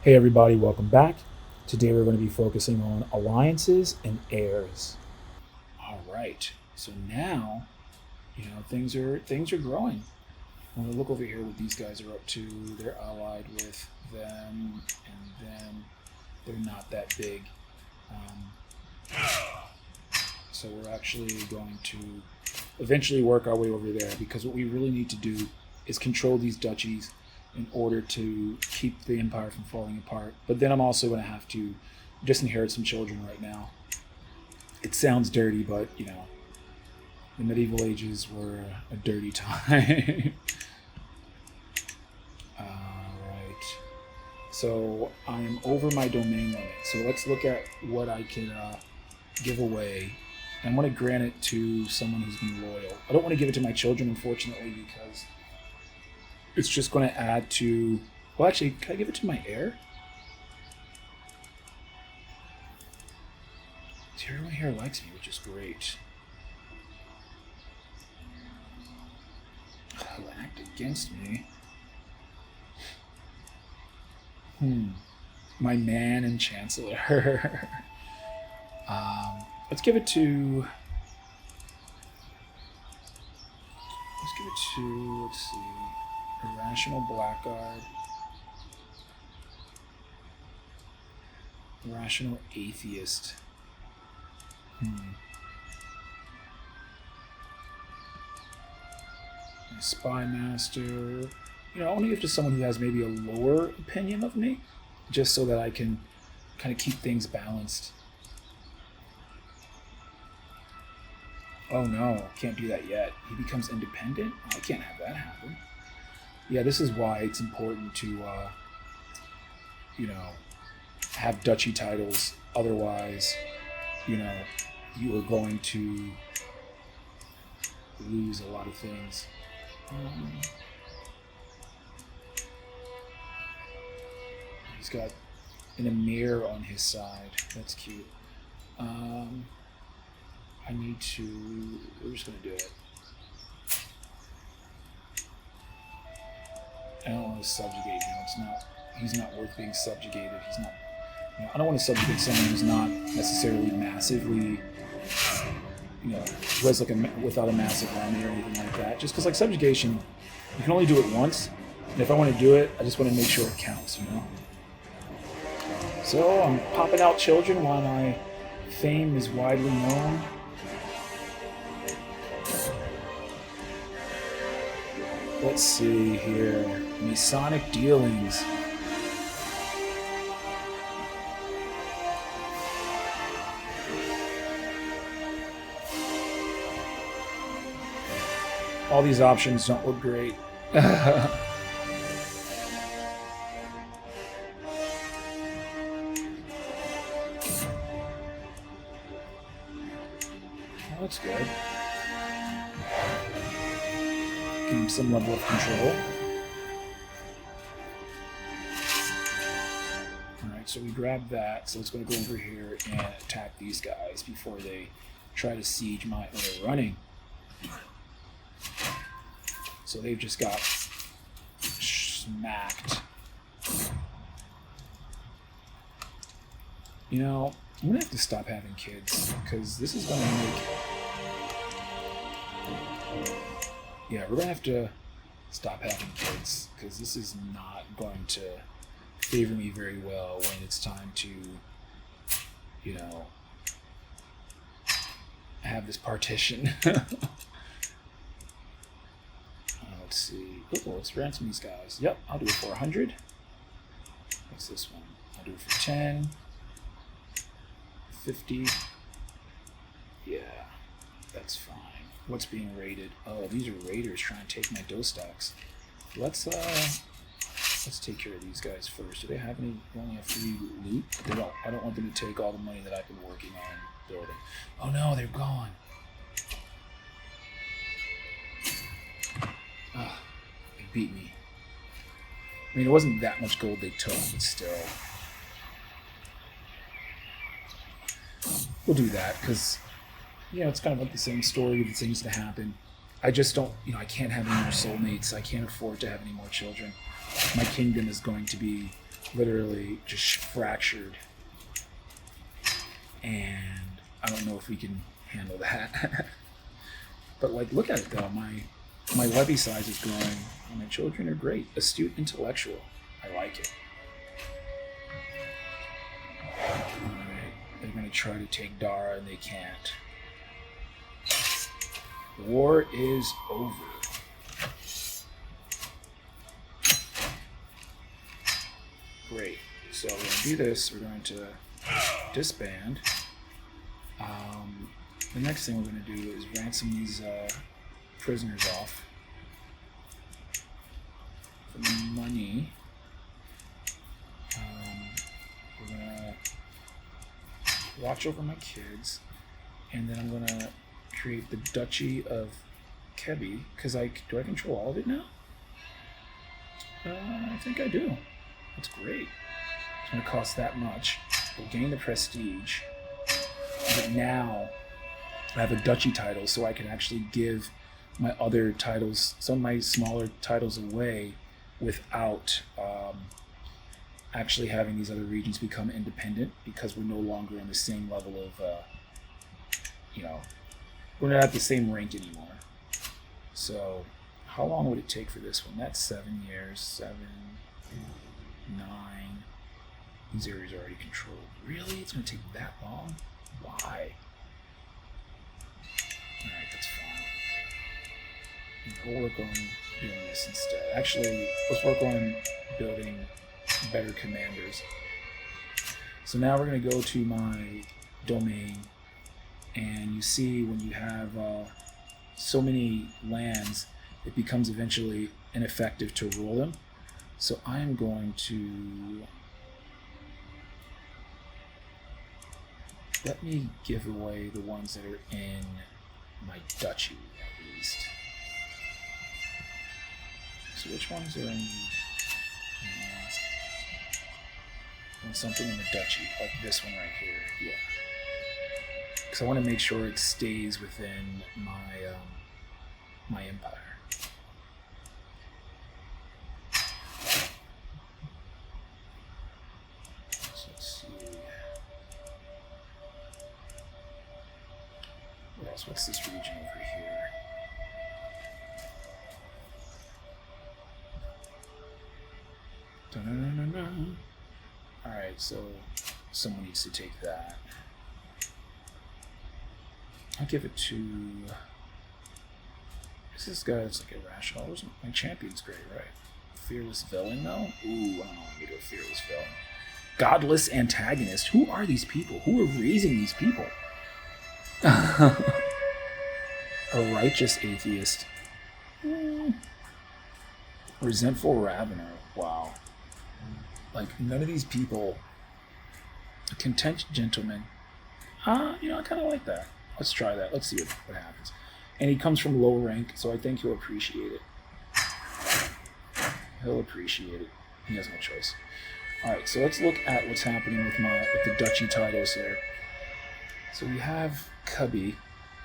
Hey everybody, welcome back. Today we're going to be focusing on alliances and heirs. All right. So now, things are growing. I'm going to look over here what these guys are up to. They're allied with them and them. They're not that big. So we're actually going to eventually work our way over there because what we really need to do is control these duchies in order to keep the empire from falling apart. But then I'm also going to have to disinherit some children right now. It sounds dirty, but the medieval ages were a dirty time. Alright. So I'm over my domain limit. So let's look at what I can give away. I want to grant it to someone who's been loyal. I don't want to give it to my children, unfortunately, because it's just going to add to... Well, actually, can I give it to my heir? See, everyone here likes me, which is great. They'll act against me. My man and chancellor. Let's give it to... let's see... Irrational Blackguard. Irrational Atheist. Spy Master. I want to give it to someone who has maybe a lower opinion of me, just so that I can kind of keep things balanced. Oh no, can't do that yet. He becomes independent? Oh, I can't have that happen. Yeah, this is why it's important to, have duchy titles. Otherwise, you are going to lose a lot of things. He's got an emir on his side. That's cute. We're just going to do it. I don't want to subjugate him. He's not worth being subjugated. He's not, I don't want to subjugate someone who's not necessarily massively, who has without a massive army or anything like that. Just because subjugation, you can only do it once. And if I want to do it, I just want to make sure it counts, So I'm popping out children while my fame is widely known. Let's see here. Masonic dealings. All these options don't look great. That's good. Give him some level of control. Alright, so we grabbed that. So let's go over here and attack these guys before they try to siege my... Oh, they're running. So they've just got smacked. I'm going to have to stop having kids, because this is going to make... Yeah, we're going to have to stop having kids, because this is not going to favor me very well when it's time to, have this partition. Let's see. Oh, let's ransom these guys. Yep, I'll do it for 100. What's this one? I'll do it for 10. 50. Yeah, that's fine. What's being raided? Oh, these are raiders trying to take my dostocks. Let's take care of these guys first. Do they have any? They only have free loot. They don't. I don't want them to take all the money that I've been working on building. Oh no, they're gone. They beat me. I mean, it wasn't that much gold they took, but still. We'll do that, because, it's kind of like the same story with things to happen. I just don't, I can't have any more soulmates. I can't afford to have any more children. My kingdom is going to be literally just fractured. And I don't know if we can handle that. But like, look at it though. My levy size is growing. My children are great. Astute intellectual. I like it. Alright. They're going to try to take Daura and they can't. The war is over. Great. So we're going to do this. We're going to disband. The next thing we're going to do is ransom these prisoners off for money. We're going to watch over my kids, and then I'm going to create the Duchy of Kebi, because do I control all of it now? I think I do. That's great. It's going to cost that much. We'll gain the prestige, but now I have a duchy title, so I can actually give my other titles, some of my smaller titles, away without actually having these other regions become independent, because we're no longer on the same level of, we're not at the same rank anymore. So how long would it take for this one? That's 7 years, 7, 9. These areas are already controlled. Really? It's going to take that long? Why? Alright, that's fine. We'll work on doing this instead. Actually, let's work on building better commanders. So now we're going to go to my domain, and you see when you have so many lands, it becomes eventually ineffective to rule them. So I am going to... let me give away the ones that are in my duchy, at least. So which ones are in... something in the duchy, like this one right here, yeah. Because I want to make sure it stays within my my empire. So let's see. What else? What's this region over here? Dun-dun-dun-dun-dun. Alright, so someone needs to take that. I'll give it to... Is this guy that's like irrational? My champion's great, right? Fearless villain, though? Ooh, I don't want to go fearless villain. Godless antagonist. Who are these people? Who are raising these people? A righteous atheist. Resentful ravener. Wow. Like, none of these people... A content gentleman. I kind of like that. Let's try that. Let's see what happens. And he comes from low rank, so I think he'll appreciate it. He'll appreciate it. He has no choice. Alright, so let's look at what's happening with the duchy titles here. So we have Cubby.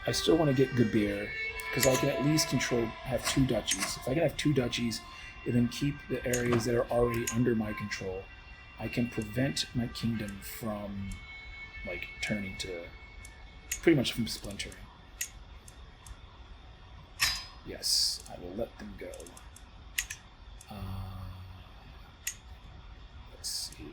I still want to get Gabir, because I can at least have 2 duchies. If I can have 2 duchies, and then keep the areas that are already under my control, I can prevent my kingdom from, like, turning to... pretty much from splintering. Yes, I will let them go. Let's see.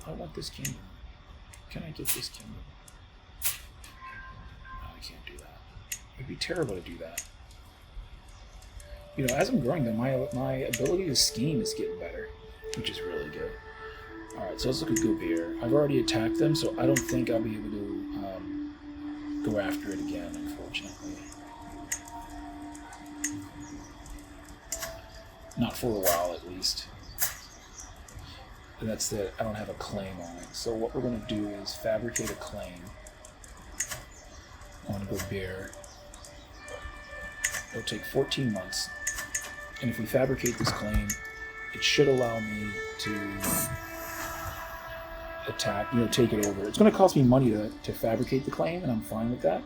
I want this kingdom. Can I get this kingdom? No, I can't do that. It'd be terrible to do that. As I'm growing, though, my ability to scheme is getting better, which is really good. Alright, so let's look at Gobir. I've already attacked them, so I don't think I'll be able to go after it again, unfortunately. Not for a while, at least. And that's it. I don't have a claim on it. So what we're going to do is fabricate a claim on Gobir. It'll take 14 months. And if we fabricate this claim, it should allow me to attack, take it over. It's going to cost me money to fabricate the claim, and I'm fine with that.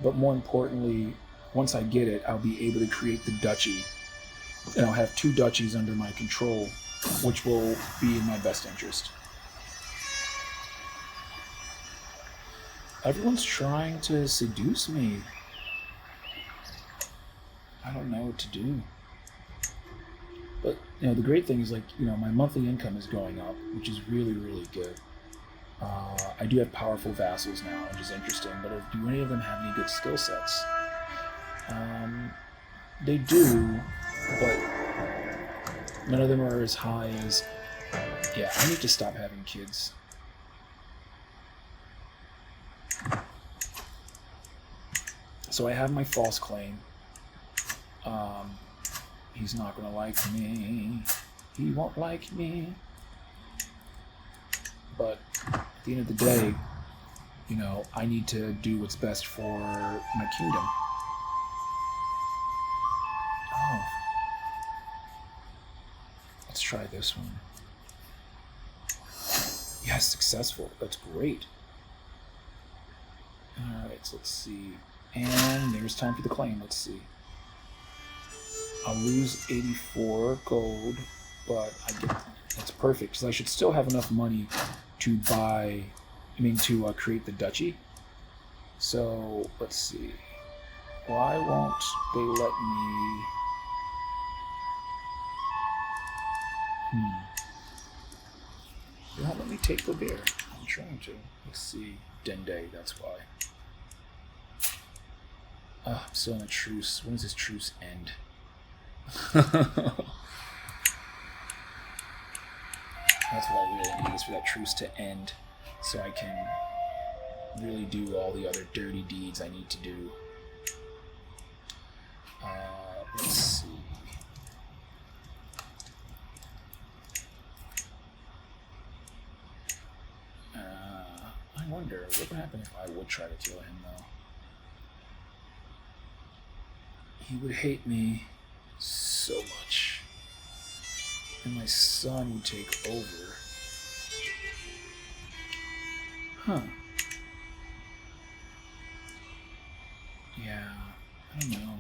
But more importantly, once I get it, I'll be able to create the duchy have 2 duchies under my control, which will be in my best interest. Everyone's trying to seduce me. I don't know what to do. But, the great thing is, my monthly income is going up, which is really, really good. I do have powerful vassals now, which is interesting, but do any of them have any good skill sets? They do, but none of them are as high as... Yeah, I need to stop having kids. So I have my false claim. He's not going to like me. He won't like me. But at the end of the day, I need to do what's best for my kingdom. Oh. Let's try this one. Yes, successful. That's great. Alright, so let's see. And there's time for the claim. Let's see. I'll lose 84 gold, but that's perfect, because I should still have enough money to create the duchy. So, let's see. Why won't they let me... They won't let me take the bear. I'm trying to. Let's see. Dende, that's why. I'm still in a truce. When does this truce end? That's what I really need, is for that truce to end, so I can really do all the other dirty deeds I need to do. Let's see. I wonder what would happen if I would try to kill him, though. He would hate me so much, and my son would take over. Huh. Yeah, I don't know.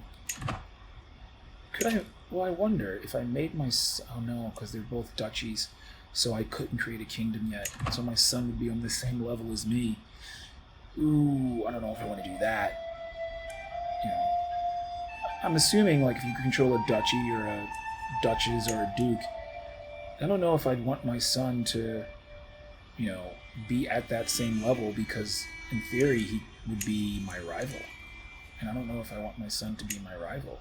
Could I... Well, I wonder if I made my son... Oh no, because they're both duchies, so I couldn't create a kingdom yet. So my son would be on the same level as me. Ooh, I don't know if I want to do that. I'm assuming, if you control a duchy or a duchess or a duke, I don't know if I'd want my son to, be at that same level, because in theory he would be my rival. And I don't know if I want my son to be my rival.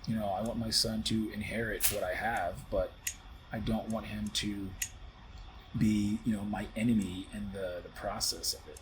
I want my son to inherit what I have, but I don't want him to be, my enemy in the process of it.